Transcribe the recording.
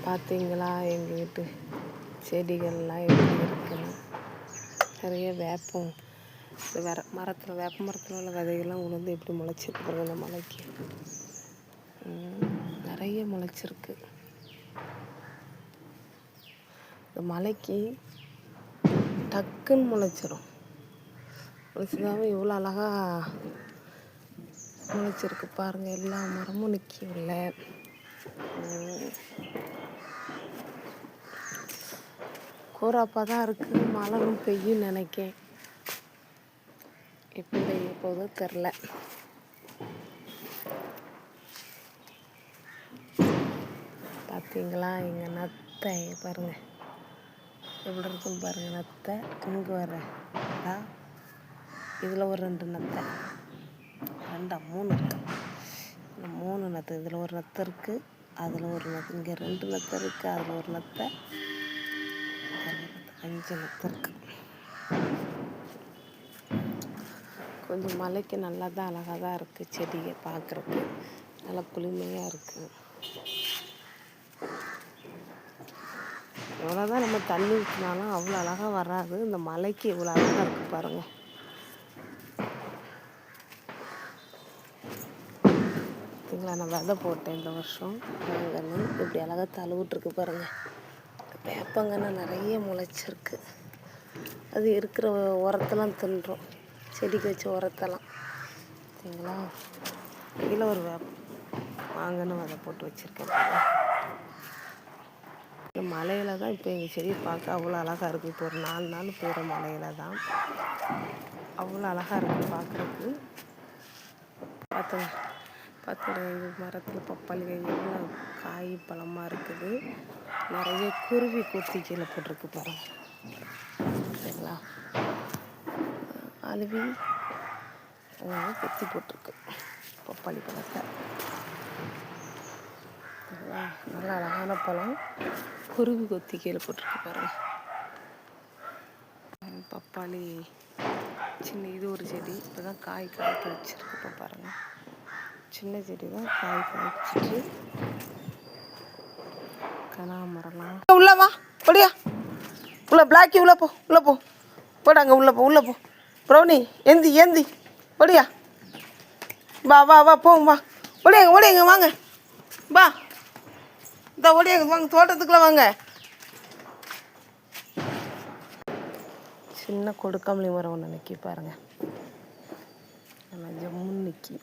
பார்த்தீங்களா எங்கள் வீட்டு செடிகள்லாம் எப்படி இருக்குன்னு. நிறைய வேப்பம் மரத்தில் வேப்ப மரத்தில் உள்ள விதைகள்லாம் உளுந்து எப்படி முளைச்சிருக்கு இந்த மலைக்கு. நிறைய முளைச்சிருக்கு. இந்த மலைக்கு டக்குன்னு முளைச்சிரும். முளைச்சதாவே இவ்வளோ அழகாக முளைச்சிருக்கு பாருங்கள். எல்லா மரமும் நிற்கல. கூறாப்பாக தான் இருக்குது. மழையும் பெய்யும் நினைக்கேன். எப்படி பெய்ய போதோ தெரில. பார்த்தீங்களா எங்கள் நத்தை பாருங்கள் எப்படி இருக்குன்னு பாருங்கள். நத்தை இங்கே வர இதில் ஒரு 2 நத்தை, 3 இருக்கு. இந்த 3 நத்தை, இதில் ஒரு நத்தை இருக்குது, அதில் ஒரு நத்தை, இங்கே 2 நத்தை இருக்குது, அதில் ஒரு நத்தை, 5 நத்தை இருக்குது. கொஞ்சம் மலைக்கு நல்லா தான் அழகாக தான் இருக்குது. செடியை பார்க்குறக்கு நல்லா குளுமையாக இருக்குது. எவ்வளோதான் நம்ம தண்ணி ஊற்றினாலும் அவ்வளோ அழகாக வராது. இந்த மலைக்கு இவ்வளோ அழகாக இருக்குது பாருங்கள். பார்த்தீங்களா, நான் விதை போட்டேன் இந்த வருஷம். வேப்பங்கன்று இப்படி அழகாக தழுவிட்டுருக்கு பாருங்கள். வேப்பங்கன்று நிறைய முளைச்சிருக்கு. அது இருக்கிற உரத்தெல்லாம் தின்றோம். செடிக்கு வச்ச உரத்தெல்லாம். பார்த்தீங்களா, கீழே ஒரு வாங்கன்னு விதை போட்டு வச்சுருக்கேன். இந்த மலையில் தான் இப்போ எங்கள் செடியை பார்க்க அவ்வளோ அழகாக இருக்குது. இப்போ ஒரு 4 நாள் போகிற மலையில் தான் அவ்வளோ அழகாக இருக்குது பார்க்குறதுக்கு. பார்த்துங்க எங்கள் மரத்தில் பப்பாளி எவ்வளோ காய் பழமாக இருக்குது. நிறைய குருவி கொத்தி கீழே போட்டிருக்கு பாருங்கள். சரிங்களா, அழுவி கொத்தி போட்டிருக்கு பப்பாளி பழத்தை. நல்லா அழகான பழம். குருவி கொத்தி கீழே போட்டிருக்கு பாருங்கள். பப்பாளி சின்ன இது ஒரு செடி இப்போ தான் காய் காய்க்க வச்சிருக்கு. இப்போ பாருங்கள், சின்ன செடி தான் காய் காய்ச்சிட்டு. கனகாமரம்லாம் உள்ள வா படியா, உள்ள பிளாக்கி உள்ள போ, உள்ள போ, போடாங்க உள்ள போ, உள்ள போ. ப்ரௌனி ஏந்தி படியா, வா போங்க, வா ஓடியாங்க வாங்க, வா இந்த ஓடியாங்க வாங்க, தோட்டத்துக்குள்ளே வாங்க. சின்ன கொடுக்காமலி மரம் ஒன்று நிற்கி பாருங்கள். நல்லா ஜம்முன்னு நிற்கி.